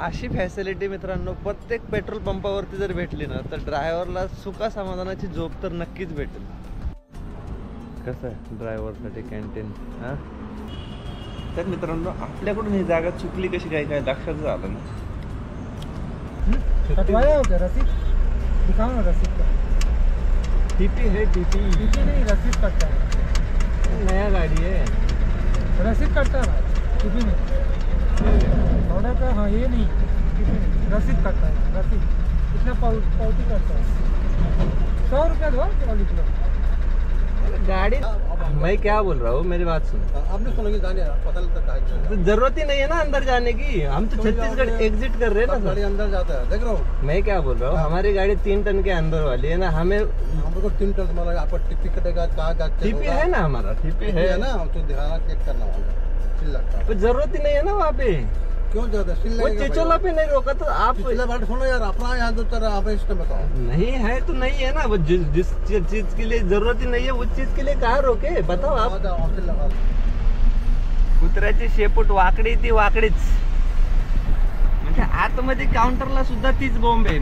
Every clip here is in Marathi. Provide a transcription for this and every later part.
अशी फॅसिलिटी मित्रांनो प्रत्येक पेट्रोल पंपावरती जर भेटली ना तर ड्रायव्हरला सुखा समाधानाची झोप तर नक्कीच भेटेल. कसं आहे ड्रायव्हरसाठी कॅन्टीन. हां तर मित्रांनो आपल्याकडून ही जागा चुकली कशी काय काय लक्षात आलं ना. कटवाया होता रसीद दिखाओ ना रसीद का. टीपी है टीपी नहीं रसीद कटता है. नया गाड़ी है रसीद कटता है टीपी में ऑर्डर का. हाँ ये नहीं टीपी में रसीद कटता है. रसीद कितना पावती करता है 100 रुपया दो क्या लिख लो. गाड़ी मैं क्या बोल रहा हूँ मेरी बात सुन. आपने सुनोगे जाने पता लगता है. तो जरूरत ही नहीं है ना अंदर जाने की. हम तो छत्तीसगढ़ एग्जिट कर रहे हैं ना. गाड़ी अंदर जाता है देख रहा हूँ. मैं क्या बोल रहा हूँ हमारी गाड़ी 3 टन के अंदर वाली है ना. हमें हमको 3 टन तुम्हारा यहाँ पर टिपी कटेगा कहाँ टीपी है ना. हमारा टीपी है ना तो ध्यान चेक करना होगा. तो जरूरत ही नहीं है ना वहाँ पे. क्यों ज्यादा वो चिचोला पे नहीं रोका तो आप पिछले बार सुनो यार अपना यहाँ तो तेरा आप इस बताओ. नहीं है तो नहीं है ना. वो जिस चीज के लिए जरूरत ही नहीं है उस चीज के लिए कहाँ रोके बताओ आप. कुत्र्याची शेपूट वाकडी ती वाकडीच. म्हणजे आतमध्ये काउंटरला सुद्धा तीच बॉम्ब आहे.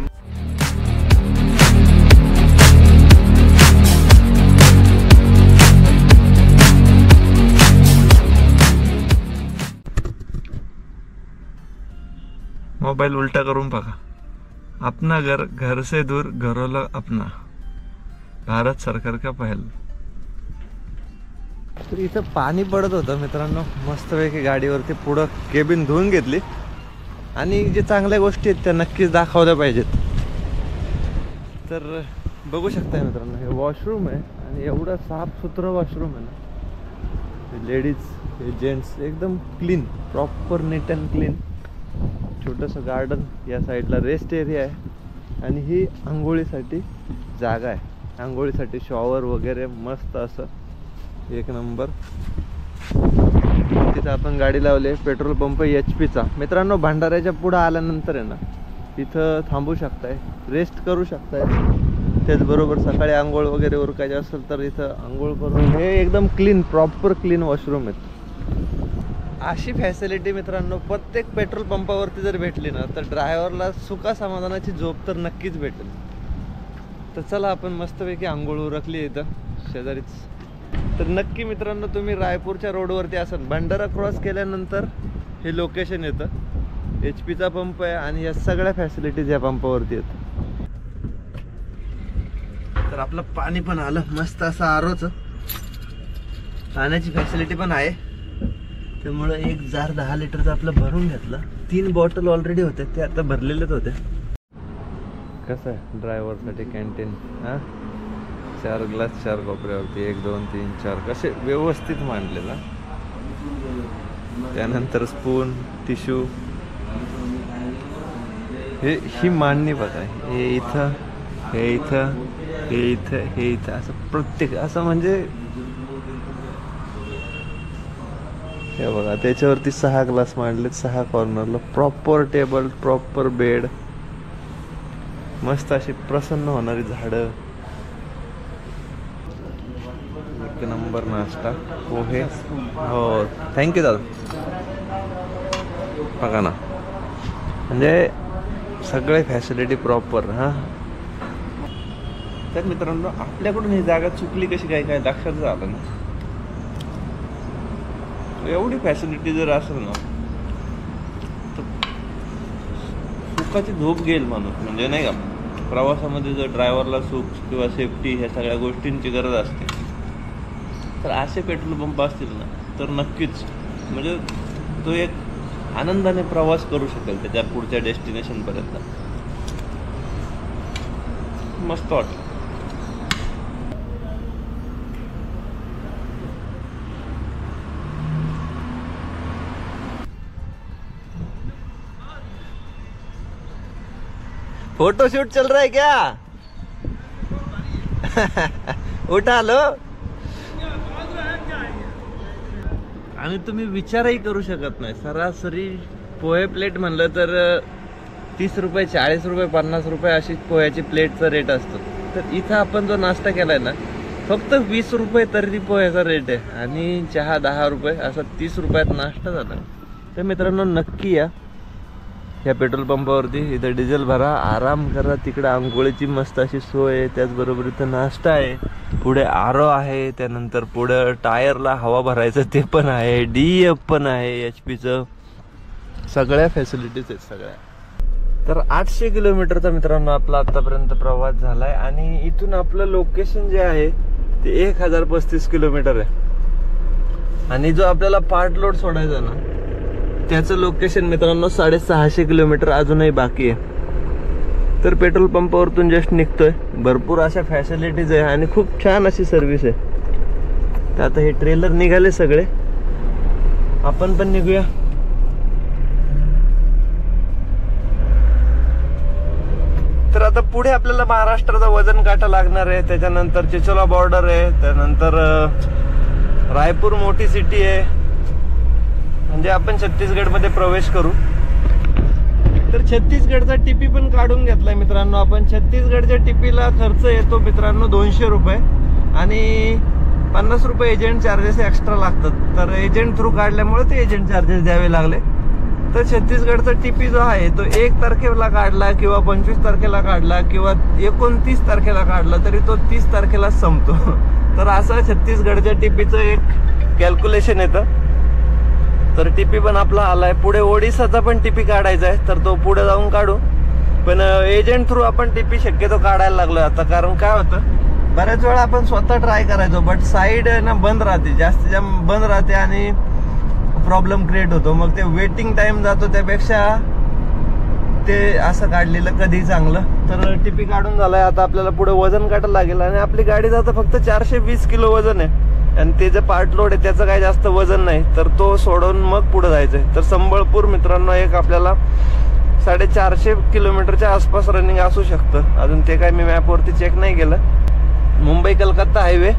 मोबाईल उलटा करून बघा. अपना घर घर से दूर घरोला अपना. भारत सरकार का पहल. तर इथं पाणी पडत होतं मित्रांनो. मस्तपैकी गाडीवरती पुढं केबिन धुवून घेतली आणि जे चांगल्या गोष्टी आहेत त्या नक्कीच दाखवल्या पाहिजेत. तर बघू शकताय मित्रांनो हे वॉशरूम आहे आणि एवढा साफसुथरा वॉशरूम आहे ना. लेडीज हे जेंट्स एकदम clean proper neat and clean. छोटंसं गार्डन या साईडला रेस्ट एरिया आहे आणि ही आंघोळीसाठी जागा आहे. आंघोळीसाठी शॉवर वगैरे मस्त असं एक नंबर. तिथं आपण गाडी लावली. पेट्रोल पंप HP चा मित्रांनो. भंडाऱ्याच्या पुढं आल्यानंतर आहे ना तिथं थांबू शकताय रेस्ट करू शकताय. त्याचबरोबर सकाळी आंघोळ वगैरे उरकायचे असेल तर इथं आंघोळ करून. हे एकदम क्लीन प्रॉपर क्लीन वॉशरूम आहेत. अशी फॅसिलिटी मित्रांनो प्रत्येक पेट्रोल पंपावरती जर भेटली ना तर ड्रायव्हरला सुखा समाधानाची झोप तर नक्कीच भेटेल. तर चला आपण मस्तपैकी आंघोळ उरकली इथं शेजारीच. तर नक्की मित्रांनो तुम्ही रायपूरच्या रोडवरती असाल भंडारा क्रॉस केल्यानंतर हे लोकेशन येतं. HP चा पंप आहे आणि या सगळ्या फॅसिलिटीज या पंपावरती येतात. तर आपलं पाणी पण आलं मस्त असं आरोचं. पाण्याची फॅसिलिटी पण आहे त्यामुळे एक जार 10 लिटरचं आपलं भरून घेतलं. 3 बॉटल ऑलरेडी होते ते आता भरलेलेच होते. कसं आहे ड्रायव्हरसाठी कॅन्टीन. हां 4 ग्लास 4 कोपऱ्यावरती 1 2 3 4 कसे व्यवस्थित मांडलेला. त्यानंतर स्पून टिश्यू ही मांडणी बघा. हे इथं हे इथं हे इथं हे इथं असं प्रत्येक असं म्हणजे हे बघा त्याच्यावरती 6 ग्लास मांडलेत 6 कॉर्नरला. प्रॉपर टेबल प्रॉपर बेड मस्त अशी प्रसन्न होणारी झाडं. एक नंबर नाश्ता पोहे. हो थँक्यू दादा. बघा ना म्हणजे सगळे फॅसिलिटी प्रॉपर. हां तर मित्रांनो आपल्याकडून ही जागा चुकली कशी काय काय लक्षात आलं ना. एवढी फॅसिलिटी जर असेल ना तर सुखाची झोप घेईल माणूस. म्हणजे नाही का प्रवासामध्ये जर ड्रायव्हरला सुख किंवा सेफ्टी ह्या सगळ्या गोष्टींची गरज असते तर असे पेट्रोल पंप असतील ना तर नक्कीच म्हणजे तो एक आनंदाने प्रवास करू शकेल त्याच्या पुढच्या डेस्टिनेशनपर्यंत. मस्त वाटतं. फोटोशूट चल रहा है क्या? उठा लो. आणि तुम्ही विचारही करू शकत नाही. सरासरी पोहे प्लेट म्हणलं तर 30 रुपये 40 रुपये 50 रुपये अशी पोह्याची प्लेटचा रेट असतो. तर इथं आपण जो नाश्ता केलाय ना फक्त 20 रुपये तरी पोह्याचा रेट आहे आणि चहा 10 रुपये असा 30 रुपयात नाश्ता झाला. तर मित्रांनो नक्की या. ह्या पेट्रोल पंपावरती. इथं डिझेल भरा, आराम करा. तिकडे आंघोळीची मस्त अशी सोय आहे, त्याचबरोबर इथं नाश्ता आहे, पुढे आरो आहे, त्यानंतर पुढे टायरला हवा भरायचं ते पण आहे, DEF पण आहे HP चं. सगळ्या फॅसिलिटीज आहेत सगळ्या. तर 800 किलोमीटरचा मित्रांनो आपला आतापर्यंत प्रवास झालाय आणि इथून आपलं लोकेशन जे आहे ते 1035 किलोमीटर आहे. आणि जो आपल्याला पार्ट लोड सोडायचा ना त्याचं लोकेशन मित्रांनो 650 किलोमीटर अजूनही बाकी आहे. तर पेट्रोल पंपावरतून जस्ट निघतोय. भरपूर अशा फॅसिलिटीज आहे आणि खूप छान अशी सर्व्हिस आहे. तर आता हे ट्रेलर निघाले सगळे, आपण पण निघूया. तर आता पुढे आपल्याला महाराष्ट्राचा वजन काटा लागणार आहे, त्याच्यानंतर चिचोला बॉर्डर आहे, त्यानंतर रायपूर मोठी सिटी आहे, म्हणजे आपण छत्तीसगड मध्ये प्रवेश करू. तर छत्तीसगडचा टिपी पण काढून घेतलाय मित्रांनो आपण. छत्तीसगडच्या टिपीला खर्च येतो मित्रांनो 200 रुपये आणि 50 रुपये एजंट चार्जेस एक्स्ट्रा लागतात. तर एजंट थ्रू काढल्यामुळे ते एजंट चार्जेस द्यावे लागले. तर छत्तीसगडचा टिपी जो आहे तो 1 तारखेला काढला किंवा 25 तारखेला काढला किंवा 29 तारखेला काढला तरी तो 30 तारखेला संपतो. तर असं छत्तीसगडच्या टिपीचं एक कॅल्क्युलेशन येतं. तर टिपी पण आपला आलाय. पुढे ओडिसाचा पण टिपी काढायचा आहे, तर तो पुढे जाऊन काढू. पण एजंट थ्रू आपण टिपी शक्यतो काढायला लागलोय आता. कारण काय होतं, बऱ्याच वेळा आपण स्वतः ट्राय करायचो बट साईड ना बंद राहते, जास्तीत जास्त बंद राहते आणि प्रॉब्लेम क्रिएट होतो. मग ते वेटिंग टाइम जातो, त्यापेक्षा ते असं काढलेलं कधी चांगलं. तर टिपी काढून झालाय. आता आपल्याला पुढे वजन काढायला लागेल आणि आपली गाडी जातं फक्त 420 किलो वजन आहे आणि ते जे पार्ट लोड आहे त्याचं काही जास्त वजन नाही. तर तो सोडून मग पुढे जायचंय. तर संबळपूर मित्रांनो एक आपल्याला 450 किलोमीटरच्या आसपास रनिंग असू शकतं. अजून ते काय मी मॅपवरती चेक नाही केलं. मुंबई कलकत्ता हायवे.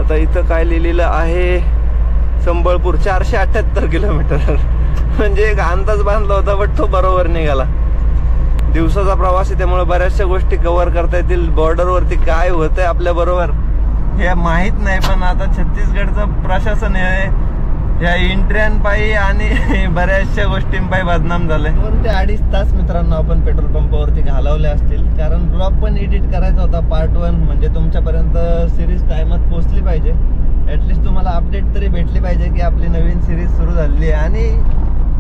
आता इथं काय लिहिलेलं आहे, संबळपूर 478 किलोमीटर. म्हणजे एक अंदाज बांधला होता बट तो बरोबर निघाला. दिवसाचा प्रवास आहे त्यामुळे बऱ्याचशा गोष्टी कव्हर करता येतील. बॉर्डरवरती काय होतंय आपल्या बरोबर हे माहित नाही, पण आता छत्तीसगडचं प्रशासन हे या इंट्र्यांपायी आणि बऱ्याचशा गोष्टींपायी बदनाम झालंय. 2 ते 2.5 तास मित्रांनो आपण पेट्रोल पंपावरती घालवले असतील. कारण ब्लॉग पण एडिट करायचा होता पार्ट 1, म्हणजे तुमच्यापर्यंत सिरीज टाइमात पोहोचली पाहिजे. ऍटलिस्ट तुम्हाला अपडेट तरी भेटली पाहिजे की आपली नवीन सिरीज सुरू झाली आहे आणि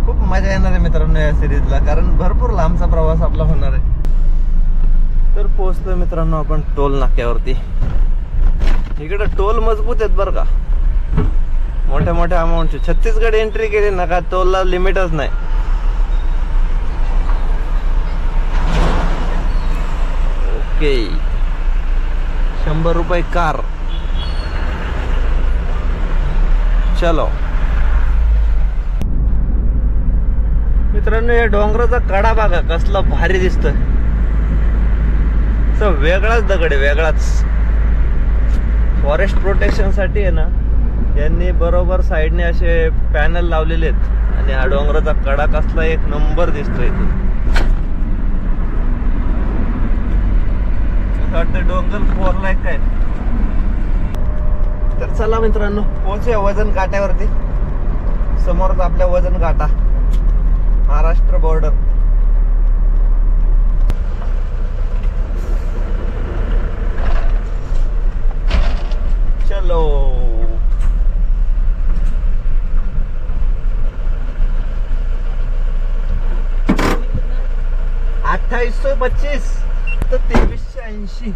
खूप मजा येणार आहे मित्रांनो या सिरीजला. कारण भरपूर लांबचा प्रवास आपला होणार आहे. तर पोहोचलो मित्रांनो आपण टोल नाक्यावरती. इकडे टोल मजबूत आहेत बरं का, मोठ्या मोठ्या अमाऊंटचे. छत्तीसगड एंट्री केली ना का टोलला लिमिटच नाही. ओके, 100 रुपये कार. चलो मित्रांनो, या डोंगराचा कडा बघा कसला भारी दिसतोय. वेगळाच दगड आहे, वेगळाच. फॉरेस्ट प्रोटेक्शन साठी आहे ना, यांनी बरोबर साईडने असे पॅनल लावलेले आहेत आणि हा डोंगराचा कडा कसला एक नंबर दिसतोय. वाटतं डोंगर कोरलाय काय. तर चला मित्रांनो पोहोचूया वजन काट्यावरती. समोरच आपल्या वजन काटा, महाराष्ट्र बॉर्डर. चलो 2825 तर 2380.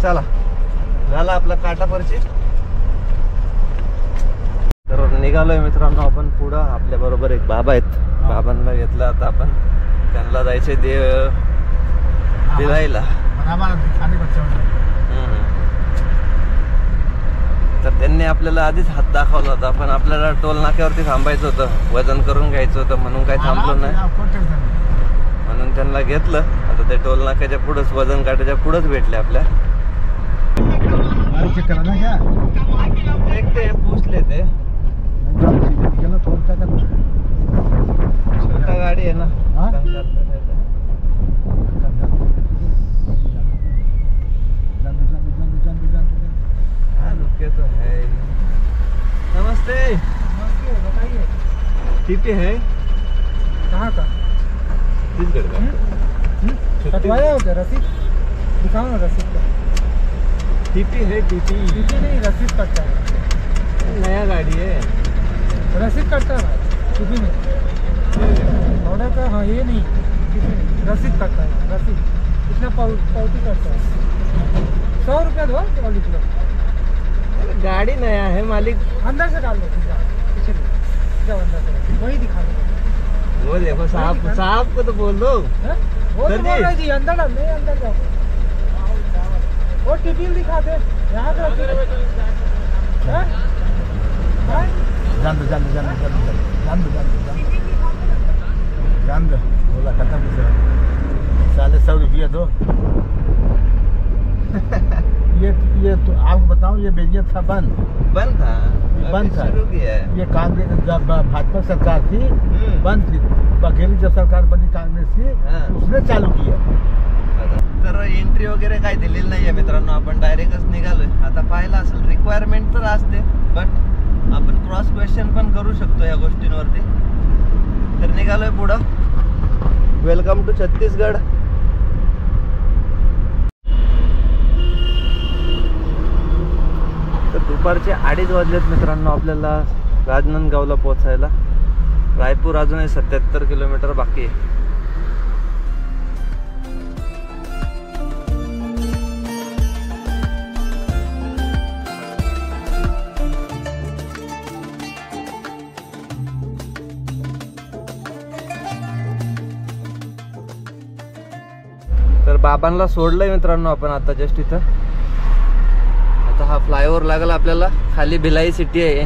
चला झाला आपला काटा परिचित. तर निघालोय मित्रांनो आपण पुढं. आपल्या बरोबर एक बाबा आहेत, बाबांना घेतलं आता आपण. त्यांना जायचे देव दिवायला. तर त्यांनी आपल्याला आधीच हात दाखवला होता, पण आपल्याला टोल नाक्यावरती थांबायचं होतं, वजन करून घ्यायचं होतं, म्हणून काही थांबलो नाही. म्हणून त्यांना घेतलं. आता ते टोल नाक्याच्या पुढंच, वजन काट्याच्या पुढंच भेटले आपल्या. एक ते पुसले ते छोटा गाडी आहे ना. टीपी है कहाँ का छत्तीसगढ़ का कटवाया हो क्या रसीद दिखाओ ना रसीद का टीपी है टीपी टीपी नहीं रसीद कटता है नया गाड़ी है रसीद कटता है भाई टीपी में ऑर्डर का हाँ ये नहीं टीपी नहीं रसीद कटता है रसीद इतना पावती करता है 100 रुपया दो और लिख लो गाड़ी नया है मालिक अंदर से डाल लो पीछे जाओ अंदर से वही दिखा दो वो देखो साहब को तो बोल दो हैं? वो तो बोल रहे जी अंदर डाल नहीं अंदर जाओ वो टीपी दिखाते यहाँ पे जान दो बोला खत्म साले 100 रुपया दो ये तो आपको बताऊं ये बिजनेस था बंद था बंद था शुरू किया है ये कांग्रेस जब भाजपा सरकार थी बंद थी बघेली जब सरकार बनी कांग्रेस की उसने चालू किया तर एंट्री वगैरे काय दिलेली नाहीये मित्रांनो आपण डायरेक्टच निघालोय आता पाहिलं असेल रिक्वायरमेंट तर असते बट आपण क्रॉस क्वेश्चन पण करू शकतो या गोष्टींवरती तर निघालोय पुढं वेलकम टू छत्तीसगड तर दुपारचे 2:30 वाजलेत मित्रांनो आपल्याला राजनांदगावला पोहोचायला रायपूर अजूनही 77 किलोमीटर बाकी आहे तर बाबांना सोडलंय मित्रांनो आपण आता जस्ट इथं आता हा फ्लायओव्हर लागला आपल्याला खाली भिलाई सिटी आहे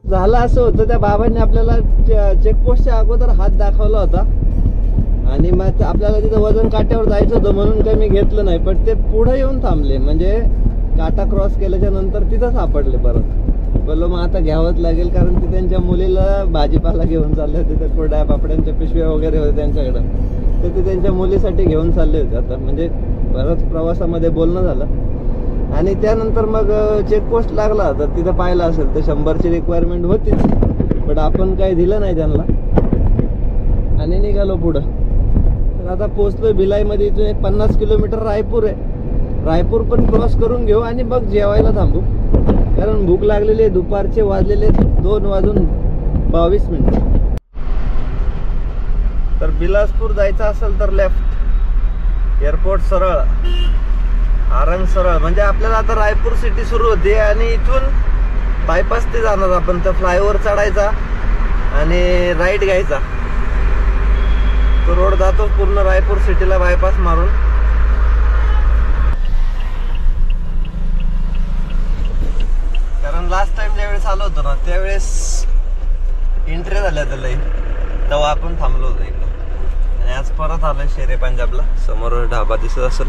झालं असं होतं त्या बाबांनी आपल्याला चेकपोस्टच्या अगोदर हात दाखवला होता आणि मग आपल्याला तिथं वजन काट्यावर जायचं होतं म्हणून काही मी घेतलं नाही पण ते पुढे येऊन थांबले म्हणजे काटा क्रॉस केल्याच्या नंतर तिथं सापडले परत बोललो मग आता घ्यावंच लागेल कारण ते त्यांच्या मुलीला भाजीपाला घेऊन चालले होते त्या कोरड्या पापड्यांच्या पिशव्या वगैरे होत्या त्यांच्याकडं तर ते त्यांच्या मुलीसाठी घेऊन चालले होते आता म्हणजे बरंच प्रवासामध्ये बोलणं झालं आणि त्यानंतर मग चेकपोस्ट लागला तर तिथं पाहिलं असेल तर 100ची रिक्वायरमेंट होतीच पण आपण काही दिलं नाही त्यांना आणि निघालो पुढं तर आता पोचलो भिलाईमध्ये इथून एक 50 किलोमीटर रायपूर आहे रायपूर पण क्रॉस करून घेऊ आणि मग जेवायला थांबू कारण भूक लागलेली आहे दुपारचे वाजलेले 2:22 तर बिलासपूर जायचं असेल तर लेफ्ट एअरपोर्ट सरळ आरंग सरळ म्हणजे आपल्याला आता रायपूर सिटी सुरू होते आणि इथून बायपास ते जाणार आपण तर फ्लायओव्हर चढायचा आणि राईट घ्यायचा तो रोड जातो पूर्ण रायपूर सिटीला बायपास मारून कारण लास्ट टाइम ज्यावेळेस आलो होतो ना त्यावेळेस एंट्री झाल्या त्याला तेव्हा आपण थांबलो होतो इकडं आणि आज परत आलोय शेरे पंजाबला समोर ढाबा दिसत असेल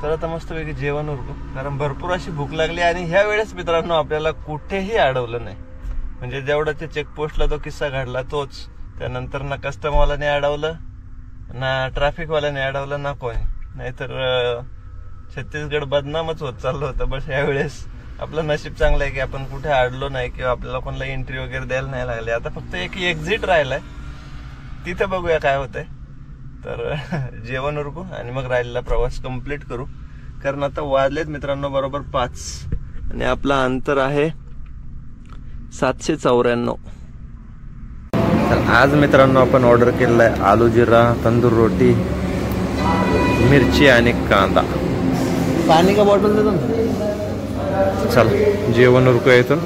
तर आता मस्तपैकी जेवण उरकू कारण भरपूर अशी भूक लागली आणि ह्या वेळेस मित्रांनो आपल्याला कुठेही अडवलं नाही म्हणजे जेवढा ते चेकपोस्टला तो किस्सा घडला तोच त्यानंतर ना कस्टमवाल्याने अडवलं ना ट्रॅफिकवाल्याने अडवलं ना कोणी नाहीतर छत्तीसगड बदनामच होत चाललं होतं बस यावेळेस आपलं नशीब चांगलं आहे की आपण कुठे अडलो नाही किंवा आपल्याला कोणाला एंट्री वगैरे द्यायला नाही लागले आता फक्त एक एक्झिट राहिलाय तिथे बघूया काय होतंय तर जेवण उरकू आणि मग राहिलेला प्रवास कंप्लीट करू कारण आता वाजलेत मित्रांनो बरोबर 5 आणि आपला अंतर आहे 794 तर आज मित्रांनो आपण ऑर्डर केलेला आहे आलू जिरा तंदूर रोटी मिरची आणि कांदा पाणी का बॉटल देतो ना चल जेवण उरकू इथून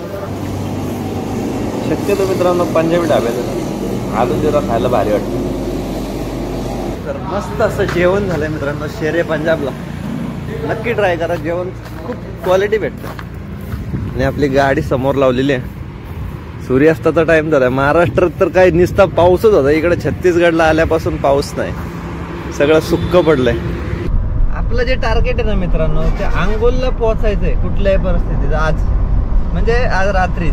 शक्यतो मित्रांनो पंजाबी ढाब्यात आलू जिरा खायला भारी वाटतं तर मस्त असं जेवण झालंय मित्रांनो शेरे पंजाबला नक्की ट्राय करा जेवण खूप क्वालिटी भेटतं आणि आपली गाडी समोर लावलेली आहे सूर्यास्ताचा टाइम झाला महाराष्ट्रात तर काही निस्ता पाऊसच होता इकडे छत्तीसगडला आल्यापासून पाऊस नाही सगळं सुक्क पडलंय आपलं जे टार्गेट आहे ना मित्रांनो ते अंगोलला पोहोचायचंय कुठल्याही परिस्थितीत आज म्हणजे आज रात्री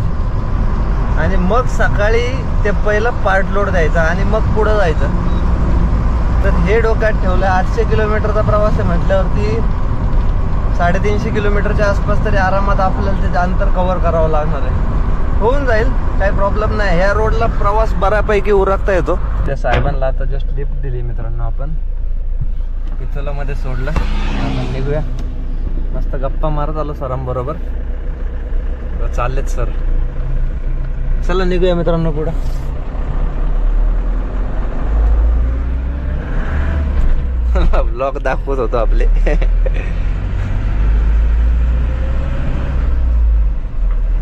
आणि मग सकाळी ते पहिलं पार्ट लोड द्यायचा आणि मग पुढं जायचं तर हे डोक्यात ठेवलं 800 किलोमीटरचा प्रवास आहे म्हटल्यावरती 350 किलोमीटरच्या आसपास तरी आरामात आपल्याला त्याचं अंतर कव्हर करावं लागणार आहे होऊन जाईल, काही प्रॉब्लेम नाही. ह्या रोडला प्रवास बऱ्यापैकी उरकता येतो. त्या साहेबांना आता जस्ट लिफ्ट दिली मित्रांनो, आपण पिथोलामध्ये सोडलं. आपण निघूया, मस्त गप्पा मारत आलो सरांबरोबर. चाललेत सर, चला निघूया मित्रांनो पुढं. ब्लॉग दाखवत होतो आपले.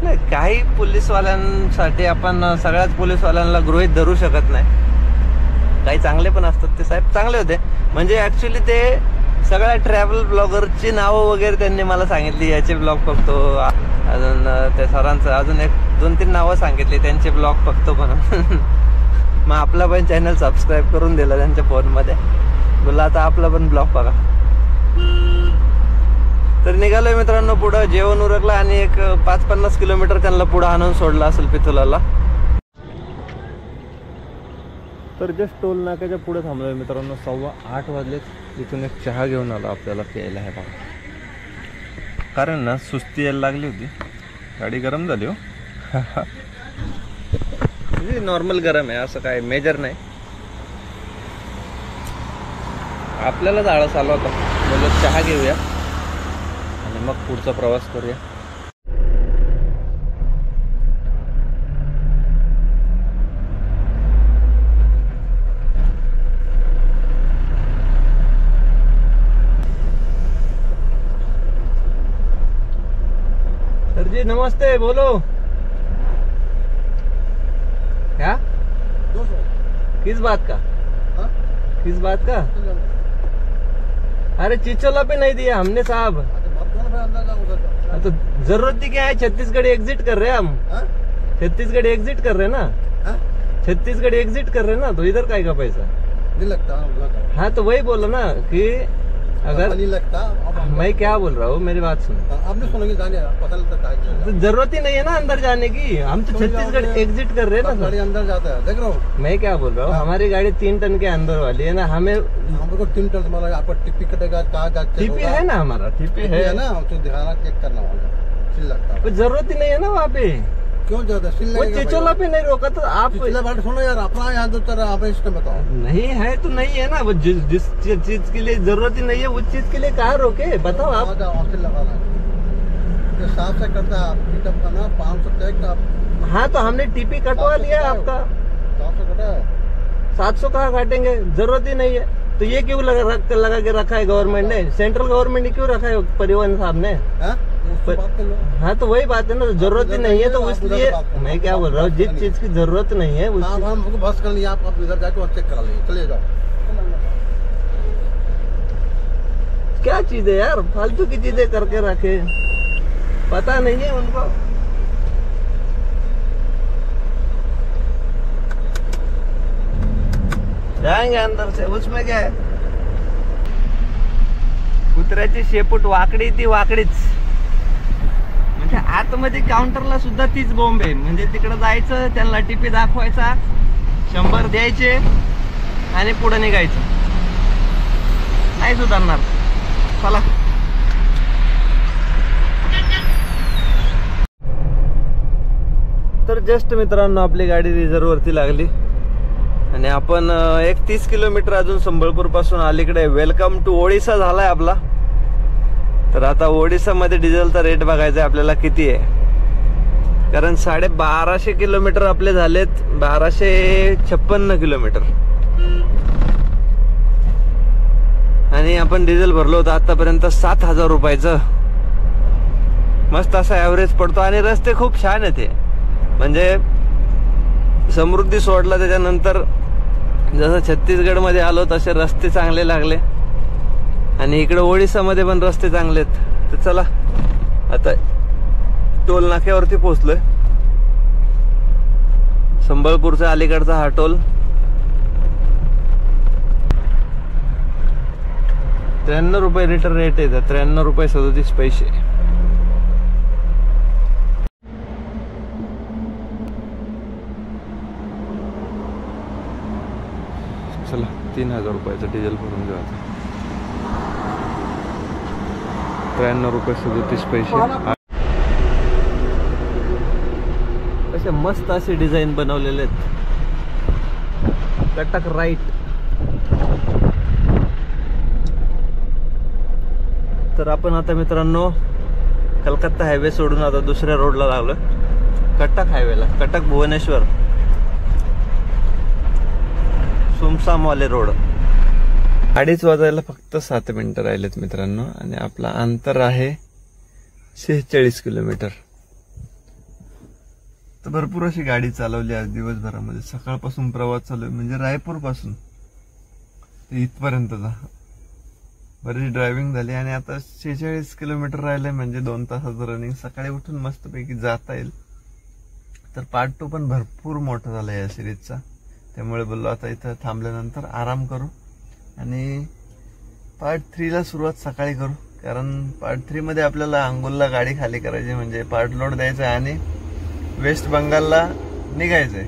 नाही, काही पोलीसवाल्यांसाठी आपण सगळ्याच पोलीसवाल्यांना गृहीत धरू शकत नाही. काही चांगले पण असतात, ते साहेब चांगले होते. म्हणजे ऍक्च्युली ते सगळ्या ट्रॅव्हल ब्लॉगरची नावं वगैरे त्यांनी मला सांगितली, याचे ब्लॉग बघतो. अजून त्या सरांचं अजून 1-2-3 नावं सांगितली, त्यांचे ब्लॉग बघतो म्हणून. मग आपला पण चॅनल सबस्क्राईब करून दिला त्यांच्या फोनमध्ये. बोला आता आपला पण ब्लॉग बघा. तर निघालोय मित्रांनो पुढं. जेवण उरकलं आणि एक 5-50 किलोमीटर त्यांना पुढं आणून सोडलं असेल पिथोलाला. तर जस्ट टोल नाक्याच्या पुढे थांबलोय मित्रांनो. 7:15 वाजलेत. इथून एक चहा घेऊन आलो आपल्याला प्यायला आहे बघा. कारण ना सुस्ती यायला लागली होती, गाडी गरम झाली हो. नॉर्मल गरम आहे, असं काय मेजर नाही. आपल्यालाच आळस आला होता, बोललो चहा घेऊया आणि मग पुढचा प्रवास करूया. सर जी नमस्ते, बोलो क्या? किस बात का? किस बात का? अरे चिचोला पे नहीं दिया हमने साहब. तो जरूरत थी क्या है? छत्तीसगढ़ एग्जिट कर रहे हैं हम. छत्तीसगढ़ एग्जिट कर रहे हैं ना. छत्तीसगढ़ एग्जिट कर रहे हैं ना, तो इधर का आएगा पैसा? नहीं लगता. हाँ तो वही बोला ना कि अगर नहीं लगता. मैं क्या बोल रहा हूँ, मेरी बात सुनो. आपने सुनेंगे जाने पता लगता है. तो जरूरत ही नहीं है ना अंदर जाने की. हम तो छत्तीसगढ़ एग्जिट कर रहे हैं ना गाड़ी सर. अंदर जाता है, देख रहा हूँ. मैं क्या बोल रहा हूँ, हमारी गाड़ी 3 टन के अंदर वाली है ना. हमें हमको 3 टन तुम्हारा आपको टिप्पी कटेगा, कहाँ का टीपी है ना, हमारा टीपी है ना. तो ध्यान चेक करना होगा. सिल लगता है. जरूरत ही नहीं है ना वहाँ पे. क्यों ज्यादा सिल वो लगेगा? चिचोला पे नहीं रोका तो आप पिछले बार सुनो यार, अपना यहाँ तो तेरा आप इसमें बताओ. नहीं है तो नहीं है ना. वो जिस चीज के लिए जरूरत ही नहीं है, उस चीज के लिए कहाँ रोके बताओ आप. ऑफिस लगाना है, साफ से करता है. पिकअप का ना 500 टैक्स आप. हाँ तो हमने टीपी कटवा लिया है आपका. 700 कटा है. 700 कहाँ काटेंगे, जरूरत ही नहीं है. तो ये क्यों लगा के रखा है गवर्नमेंट ने? सेंट्रल गवर्नमेंट ने क्यों रखा है परिवहन साहब ने? हाँ तो वही बात है ना. जरूरत ही नहीं है तो इसलिए मैं क्या बोल रहा हूँ, जिस चीज की जरूरत नहीं है हमको बस कर लिया. आप इधर जाके चेक करा लीजिए, चले जाओ. क्या चीज है यार, फालतू की चीजें करके रखे, पता नहीं है उनको. जाएंगे अंदर से, उसमें क्या है. कुत्र्याची शेपूट वाकडी ती वाकडीच. म्हणजे आतमध्ये काउंटरला सुद्धा तीच बोंब आहे. म्हणजे तिकडे जायचं, त्यांना टीपी दाखवायचा, 100 द्यायचे आणि पुढे निघायचं. नाही सुधारणार. चला. तर जस्ट मित्रांनो आपली गाडी रिझर्व वरती लागली आणि आपण एक 30 किलोमीटर अजून संबळपूर पासून अलीकडे. वेलकम टू ओडिसा झालाय आपला. तर आता ओडिसा मध्ये डिझेलचा रेट बघायचा आहे आपल्याला किती आहे. कारण 1250 किलोमीटर आपले झालेत. 1256 किलोमीटर आणि आपण डिझेल भरलो होतं आतापर्यंत 7,000 रुपयाचं. मस्त असा ॲव्हरेज पडतो आणि रस्ते खूप छान आहेत. म्हणजे समृद्धी सोडला त्याच्यानंतर जसं छत्तीसगड मध्ये आलो तसे रस्ते चांगले लागले आणि इकडे ओडिसामध्ये पण रस्ते चांगले आहेत. तर चला आता टोल नाक्यावरती पोहोचलोय. संबळपूरचा अलीकडचा हा टोल. 93 रुपये लिटर रेट आहे. 93 रुपये 37 पैसे. चला 3000 रुपयाचं डिझेल भरून घेऊ आता. 93 रुपये 37 पैसे. असे मस्त असे डिझाईन बनवलेले आहेत. कटक राईट. तर आपण आता मित्रांनो कलकत्ता हायवे सोडून आता दुसऱ्या रोडला लागलो, कटक हायवेला, कटक भुवनेश्वर सुमसामवाले रोड. 2:30 वाजायला फक्त 7 मिनिटं राहिलेत मित्रांनो आणि आपला अंतर आहे 46 किलोमीटर. तर भरपूर अशी गाडी चालवली आज दिवसभरामध्ये. सकाळपासून प्रवास चालू आहे, म्हणजे रायपूर पासून ते इथपर्यंतचा बरीच ड्रायव्हिंग झाली आणि आता 46 किलोमीटर राहिले म्हणजे 2 तासाचं रनिंग. सकाळी उठून मस्तपैकी जाता येईल. तर पार्ट 2 पण भरपूर मोठा झाला या सिरीजचा, त्यामुळे बोललो आता इथं थांबल्यानंतर आराम करू आणि पार्ट 3 ला सुरुवात सकाळी करू. कारण पार्ट 3 मध्ये आपल्याला अंगुलला गाडी खाली करायची, म्हणजे पार्ट लोड द्यायचा आणि वेस्ट बंगालला निघायचंय.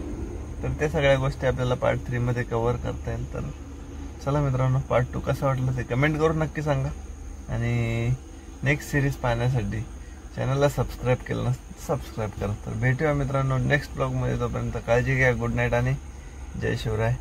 तर त्या सगळ्या गोष्टी आपल्याला पार्ट 3 मध्ये कव्हर करता येईल. तर चला मित्रांनो, पार्ट 2 कसं वाटलं ते कमेंट करून नक्की सांगा आणि नेक्स्ट सिरीज पाहण्यासाठी चॅनलला सबस्क्राईब केलं नसतं सबस्क्राईब करा. तर भेटूया मित्रांनो नेक्स्ट ब्लॉगमध्ये. तोपर्यंत काळजी घ्या. गुड नाईट आणि जय शिवराय.